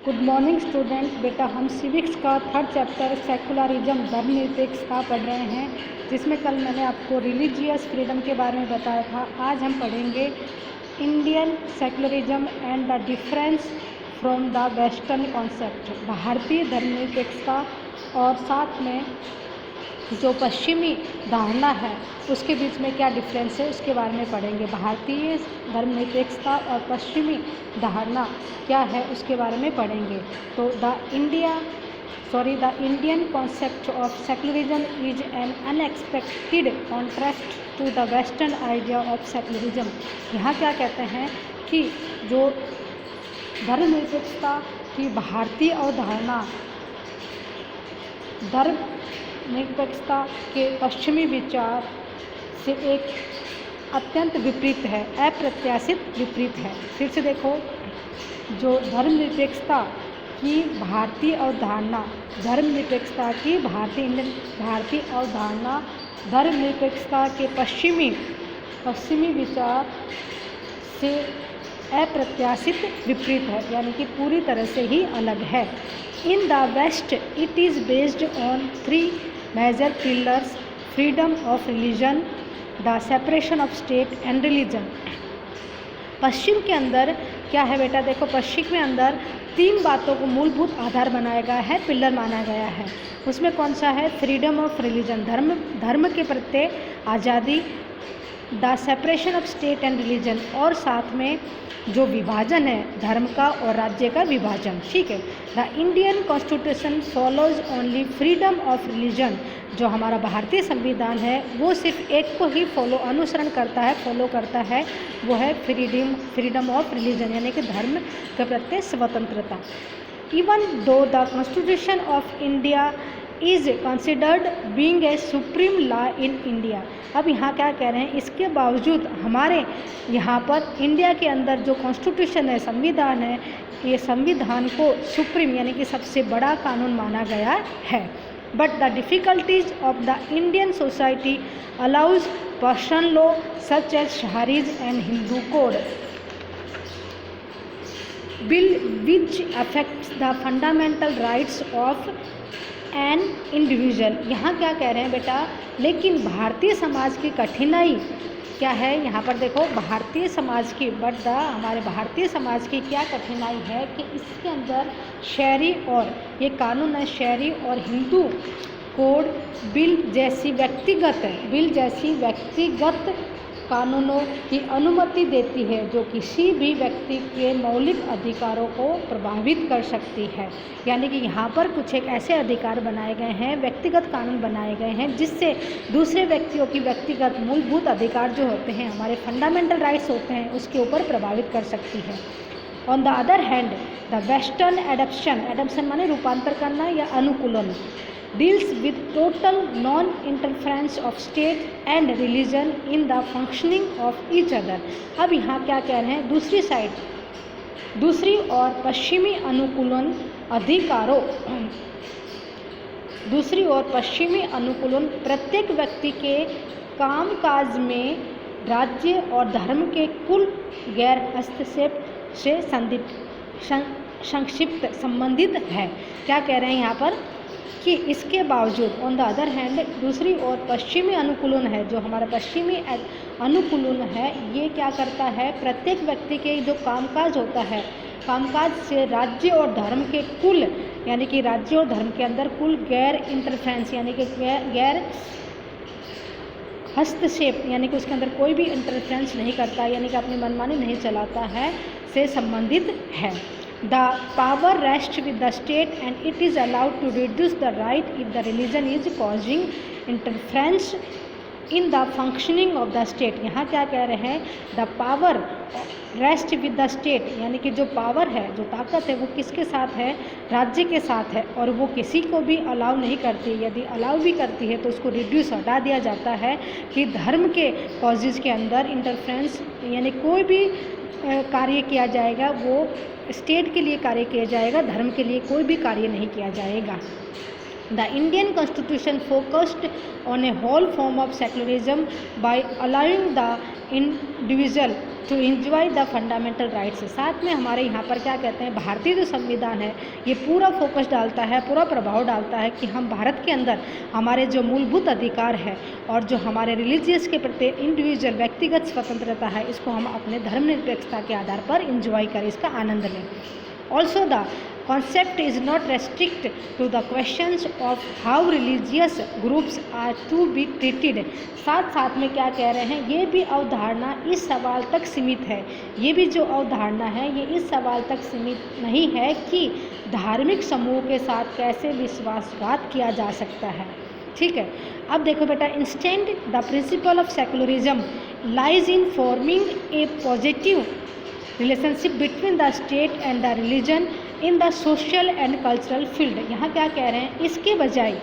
Good morning student. बेटा हम civics का थर्ड चैप्टर सेकुलरिज्म धर्मनिरपेक्षता पढ़ रहे हैं, जिसमें कल मैंने आपको रिलीजियस फ्रीडम के बारे में बताया था। आज हम पढ़ेंगे Indian secularism and the difference from the western concept, भारतीय धर्मनिरपेक्षता और साथ में जो पश्चिमी धारणा है उसके बीच में क्या डिफरेंस है उसके बारे में पढ़ेंगे। भारतीय धर्मनिरपेक्षता और पश्चिमी धारणा क्या है उसके बारे में पढ़ेंगे। तो the Indian concept of secularism is an unexpected contrast to the western idea of secularism. यहाँ क्या कहते हैं कि जो धर्मनिरपेक्षता की भारतीय अवधारणा धर्मनिरपेक्षता के पश्चिमी विचार से एक अत्यंत विपरीत है, अप्रत्याशित विपरीत है। फिर से देखो, जो धर्मनिरपेक्षता की भारतीय अवधारणा धर्मनिरपेक्षता की भारतीय अवधारणा धर्मनिरपेक्षता के पश्चिमी विचार से अप्रत्याशित विपरीत है, यानी कि पूरी तरह से ही अलग है। In the west it is based on 3 major pillars: freedom of religion, the separation of state and religion. पश्चिम के अंदर क्या है बेटा, देखो पश्चिम के अंदर 3 बातों को मूलभूत आधार बनाया गया है, पिलर माना गया है। उसमें कौन सा है? फ्रीडम ऑफ रिलीजन, धर्म के प्रति आज़ादी, the separation of state and religion, और साथ में जो विभाजन है धर्म का और राज्य का विभाजन। ठीक है। The Indian constitution follows only freedom of religion. जो हमारा भारतीय संविधान है वो सिर्फ एक को ही फॉलो करता है, वो है फ्रीडम ऑफ रिलीजन, यानी कि धर्म के प्रति स्वतंत्रता। Even though the constitution of India is considered being a supreme law in India. अब यहाँ क्या कह रहे हैं, इसके बावजूद हमारे यहाँ पर इंडिया के अंदर जो कॉन्स्टिट्यूशन है, संविधान है, ये संविधान को सुप्रीम यानी कि सबसे बड़ा कानून माना गया है। But the difficulties of the Indian society allows personal law such as shariahs and Hindu code bill which affects the fundamental rights of an individual. यहाँ क्या कह रहे हैं बेटा, लेकिन भारतीय समाज की कठिनाई क्या है, यहाँ पर देखो भारतीय समाज की हमारे भारतीय समाज की क्या कठिनाई है कि इसके अंदर शहरी और ये कानून है, शहरी और हिंदू कोड बिल जैसी व्यक्तिगत कानूनों की अनुमति देती है, जो किसी भी व्यक्ति के मौलिक अधिकारों को प्रभावित कर सकती है। यानी कि यहाँ पर कुछ एक ऐसे अधिकार बनाए गए हैं, व्यक्तिगत कानून बनाए गए हैं, जिससे दूसरे व्यक्तियों की व्यक्तिगत मूलभूत अधिकार जो होते हैं, हमारे फंडामेंटल राइट्स होते हैं, उसके ऊपर प्रभावित कर सकती है। On the other hand the western adaption माने रूपांतर करना या अनुकूलन, deals with total non-interference of state and religion in the functioning of each other। अब यहाँ क्या कह रहे हैं, दूसरी और पश्चिमी अनुकूलन प्रत्येक व्यक्ति के कामकाज में राज्य और धर्म के कुल गैर हस्तक्षेप से संबंधित है। क्या कह रहे हैं यहाँ पर कि इसके बावजूद ऑन द अदर हैंड दूसरी ओर पश्चिमी अनुकूलन है, जो हमारा पश्चिमी अनुकूलन है, ये क्या करता है, प्रत्येक व्यक्ति के जो कामकाज होता है, कामकाज से राज्य और धर्म के कुल यानी कि राज्य और धर्म के अंदर कुल गैर इंटरफेरेंस यानी कि गैर हस्तक्षेप यानी कि उसके अंदर कोई भी इंटरफेरेंस नहीं करता, यानी कि अपनी मनमानी नहीं चलाता है, से संबंधित है। The power rests with the state and it is allowed to reduce the right if the religion is causing interference in the functioning of the state। यहाँ क्या कह रहे हैं, the power rests with the state यानी कि जो power है, जो ताकत है, वो किसके साथ है, राज्य के साथ है, और वो किसी को भी अलाउ नहीं करती। यदि अलाउ भी करती है तो उसको रिड्यूस हटा दिया जाता है कि धर्म के कॉजेज़ के अंदर इंटरफेरेंस यानी कोई भी कार्य किया जाएगा वो स्टेट के लिए कार्य किया जाएगा, धर्म के लिए कोई भी कार्य नहीं किया जाएगा। The Indian Constitution focused on a whole form of secularism by allowing the individual to enjoy the fundamental rights. साथ में हमारे यहाँ पर क्या कहते हैं, भारतीय जो संविधान है ये पूरा फोकस डालता है, पूरा प्रभाव डालता है कि हम भारत के अंदर हमारे जो मूलभूत अधिकार है और जो हमारे रिलीजियस के प्रति इंडिविजुअल व्यक्तिगत स्वतंत्रता है, इसको हम अपने धर्मनिरपेक्षता के आधार पर इंजॉय करें, इसका आनंद लें। Also the concept is not restricted to the questions of how religious groups are to be treated। साथ साथ में क्या कह रहे हैं, ये भी अवधारणा इस सवाल तक सीमित है, ये भी जो अवधारणा है ये इस सवाल तक सीमित नहीं है कि धार्मिक समूह के साथ कैसे विश्वासघात किया जा सकता है। ठीक है, अब देखो बेटा, instant the principle of secularism lies in forming a positive relationship between the state and the religion in the social and cultural field. यहाँ क्या कह रहे हैं, इसके बजाय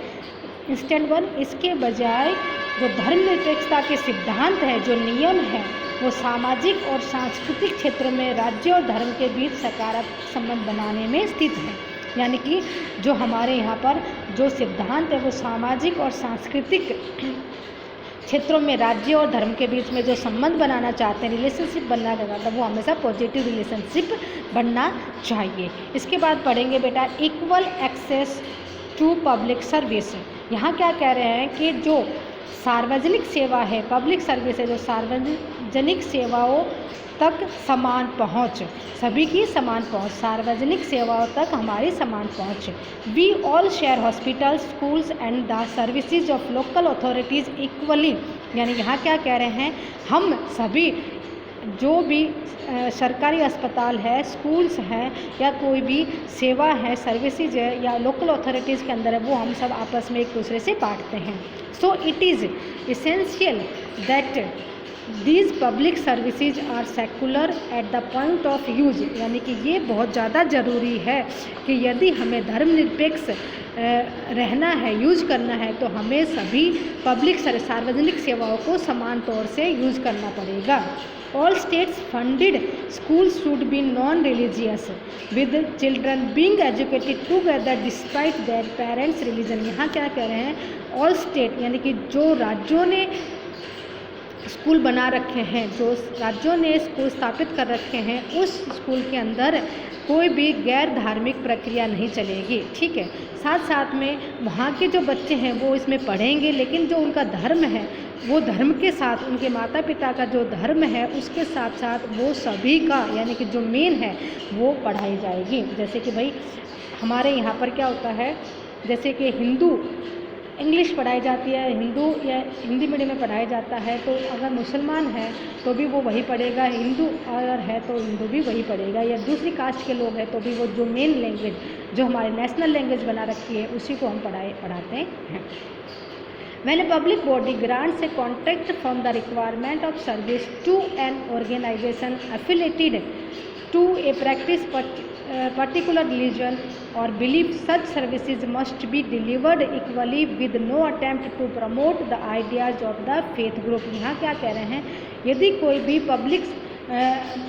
इंस्टेंट वन, इसके बजाय जो धर्मनिरपेक्षता के सिद्धांत है, जो नियम है, वो सामाजिक और सांस्कृतिक क्षेत्र में राज्य और धर्म के बीच सकारात्मक संबंध बनाने में स्थित है। यानी कि जो हमारे यहाँ पर जो सिद्धांत है वो सामाजिक और सांस्कृतिक क्षेत्रों में राज्य और धर्म के बीच में जो संबंध बनाना चाहते हैं, रिलेशनशिप बनना चाहता है, वो हमेशा पॉजिटिव रिलेशनशिप बनना चाहिए। इसके बाद पढ़ेंगे बेटा, equal access to public service. यहाँ क्या कह रहे हैं कि जो सार्वजनिक सेवा है, पब्लिक सर्विस है, जो सार्वजनिक सेवाओं तक समान पहुँच, सभी की समान पहुँच, सार्वजनिक सेवाओं तक हमारी समान पहुँच। We all share hospitals, schools and the services of local authorities equally. यानी यहाँ क्या कह रहे हैं, हम सभी जो भी सरकारी अस्पताल है, स्कूल्स हैं, या कोई भी सेवा है, सर्विसेज है, या लोकल अथॉरिटीज़ के अंदर है, वो हम सब आपस में एक दूसरे से बांटते हैं। So it is essential that these public services are secular at the point of use. यानी कि ये बहुत ज़्यादा ज़रूरी है कि यदि हमें धर्मनिरपेक्ष रहना है, यूज करना है, तो हमें सभी पब्लिक सार्वजनिक सेवाओं को समान तौर से यूज करना पड़ेगा। All states funded schools should be non religious with children being educated together despite their parents religion. यहाँ क्या कह रहे हैं, ऑल स्टेट यानी कि जो राज्यों ने स्कूल बना रखे हैं, जो राज्यों ने स्कूल स्थापित कर रखे हैं, उस स्कूल के अंदर कोई भी गैर धार्मिक प्रक्रिया नहीं चलेगी। ठीक है, साथ साथ में वहाँ के जो बच्चे हैं वो इसमें पढ़ेंगे, लेकिन जो उनका धर्म है वो धर्म के साथ, उनके माता पिता का जो धर्म है उसके साथ साथ वो सभी का, यानी कि जो मेन है वो पढ़ाई जाएगी। जैसे कि भाई हमारे यहाँ पर क्या होता है, जैसे कि हिंदू इंग्लिश पढ़ाई जाती है, हिंदू या हिंदी मीडियम में पढ़ाया जाता है, तो अगर मुसलमान है तो भी वो वही पढ़ेगा, हिंदू अगर है तो हिंदू भी वही पढ़ेगा, या दूसरी कास्ट के लोग हैं तो भी वो जो मेन लैंग्वेज, जो हमारे नेशनल लैंग्वेज बना रखी है, उसी को हम पढ़ाते हैं। When a public body grants a contract from the requirement of service to an organization affiliated to a practice particular religion or belief, such services must be delivered equally with no attempt to promote the ideas of the faith group। यहाँ क्या कह रहे हैं, यदि कोई भी public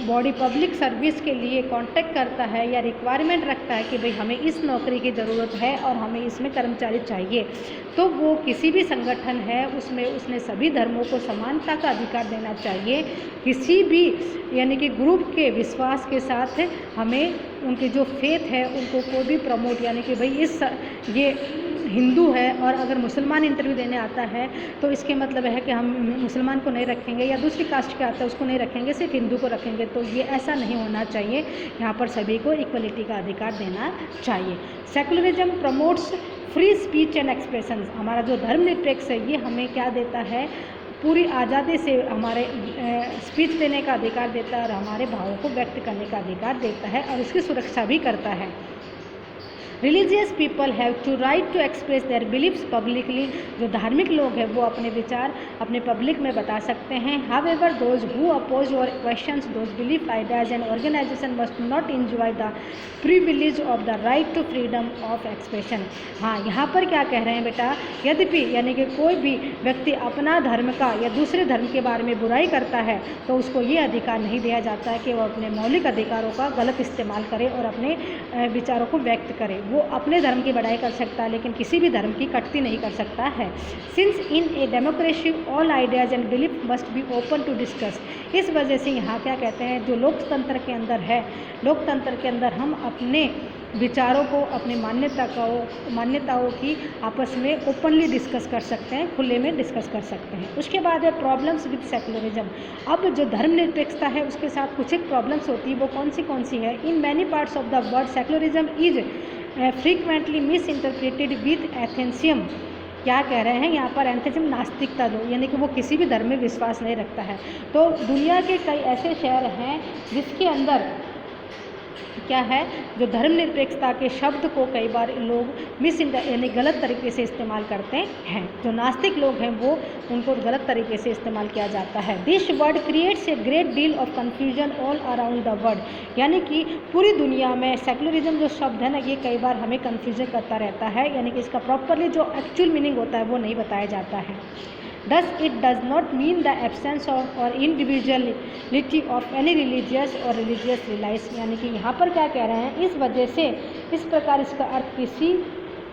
body public service के लिए कांटेक्ट करता है या रिक्वायरमेंट रखता है कि भाई हमें इस नौकरी की ज़रूरत है और हमें इसमें कर्मचारी चाहिए, तो वो किसी भी संगठन है उसमें उसने सभी धर्मों को समानता का अधिकार देना चाहिए। किसी भी यानी कि ग्रुप के विश्वास के साथ हमें उनके जो फेथ है उनको कोई भी प्रमोट, यानी कि भाई ये हिंदू है और अगर मुसलमान इंटरव्यू देने आता है तो इसके मतलब है कि हम मुसलमान को नहीं रखेंगे, या दूसरी कास्ट के आता है उसको नहीं रखेंगे, सिर्फ हिंदू को रखेंगे। तो ये ऐसा नहीं होना चाहिए, यहाँ पर सभी को इक्वलिटी का अधिकार देना चाहिए। Secularism promotes free speech and expression. हमारा जो धर्मनिरपेक्ष है ये हमें क्या देता है, पूरी आज़ादी से हमारे स्पीच देने का अधिकार देता है और हमारे भावों को व्यक्त करने का अधिकार देता है और उसकी सुरक्षा भी करता है। Religious people have to right to express their beliefs publicly. जो धार्मिक लोग हैं वो अपने विचार अपने पब्लिक में बता सकते हैं। However those who oppose or questions those belief ideas and organisation must not enjoy the privilege of the right to freedom of expression. हाँ, यहाँ पर क्या कह रहे हैं बेटा, यद्यपि यानी कि कोई भी व्यक्ति अपना धर्म का या दूसरे धर्म के बारे में बुराई करता है तो उसको ये अधिकार नहीं दिया जाता है कि वो अपने मौलिक अधिकारों का गलत इस्तेमाल करे और अपने विचारों को व्यक्त करे। वो अपने धर्म की बढ़ाई कर सकता है लेकिन किसी भी धर्म की कटती नहीं कर सकता है। Since in a democracy all ideas and belief must be open to discuss. इस वजह से यहाँ क्या कहते हैं, जो लोकतंत्र के अंदर है, लोकतंत्र के अंदर हम अपने विचारों को, अपनी मान्यताओं की आपस में ओपनली डिस्कस कर सकते हैं, खुले में डिस्कस कर सकते हैं। उसके बाद है प्रॉब्लम्स विद सेकुलरिज्म। अब जो धर्मनिरपेक्षता है उसके साथ कुछ एक प्रॉब्लम्स होती है, वो कौन सी है। In many parts of the world secularism is frequently misinterpreted with atheism. क्या कह रहे हैं यहाँ पर, एंथेसिम नास्तिकता दो, यानी कि वो किसी भी धर्म में विश्वास नहीं रखता है। तो दुनिया के कई ऐसे शहर हैं जिसके अंदर क्या है, जो धर्मनिरपेक्षता के शब्द को कई बार लोग यानी गलत तरीके से इस्तेमाल करते हैं। जो नास्तिक लोग हैं वो उनको गलत तरीके से इस्तेमाल किया जाता है। This word creates a great deal of confusion all around the world. यानी कि पूरी दुनिया में सेकुलरिज्म जो शब्द है ना, ये कई बार हमें कन्फ्यूजन करता रहता है, यानी कि इसका प्रॉपरली जो एक्चुअल मीनिंग होता है वो नहीं बताया जाता है। Thus, it does not mean the absence of or individuality of any religious or religious beliefs। यानी कि यहाँ पर क्या कह रहे हैं, इस वजह से इस प्रकार इसका अर्थ किसी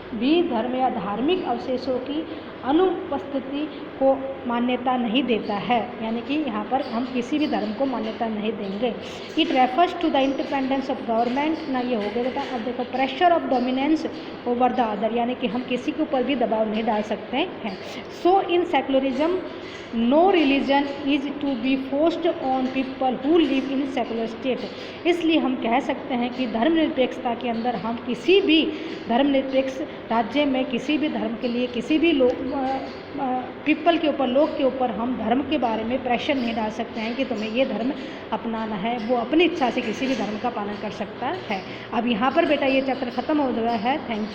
भी धर्म या धार्मिक अवशेषों की अनुपस्थिति को मान्यता नहीं देता है। यानी कि यहाँ पर हम किसी भी धर्म को मान्यता नहीं देंगे। It refers to the independence of government. ना ये हो गया बेटा। अब देखो, pressure of dominance over the other, यानी कि हम किसी के ऊपर भी दबाव नहीं डाल सकते हैं। So in secularism no religion is to be forced on people who live in secular state. इसलिए हम कह सकते हैं कि धर्मनिरपेक्षता के अंदर हम किसी भी धर्मनिरपेक्ष राज्य में किसी भी धर्म के लिए किसी भी पीपल के ऊपर, लोग के ऊपर हम धर्म के बारे में प्रेशर नहीं डाल सकते हैं कि तुम्हें ये धर्म अपनाना है। वो अपनी इच्छा से किसी भी धर्म का पालन कर सकता है। अब यहाँ पर बेटा ये चैप्टर ख़त्म हो गया है। Thank you.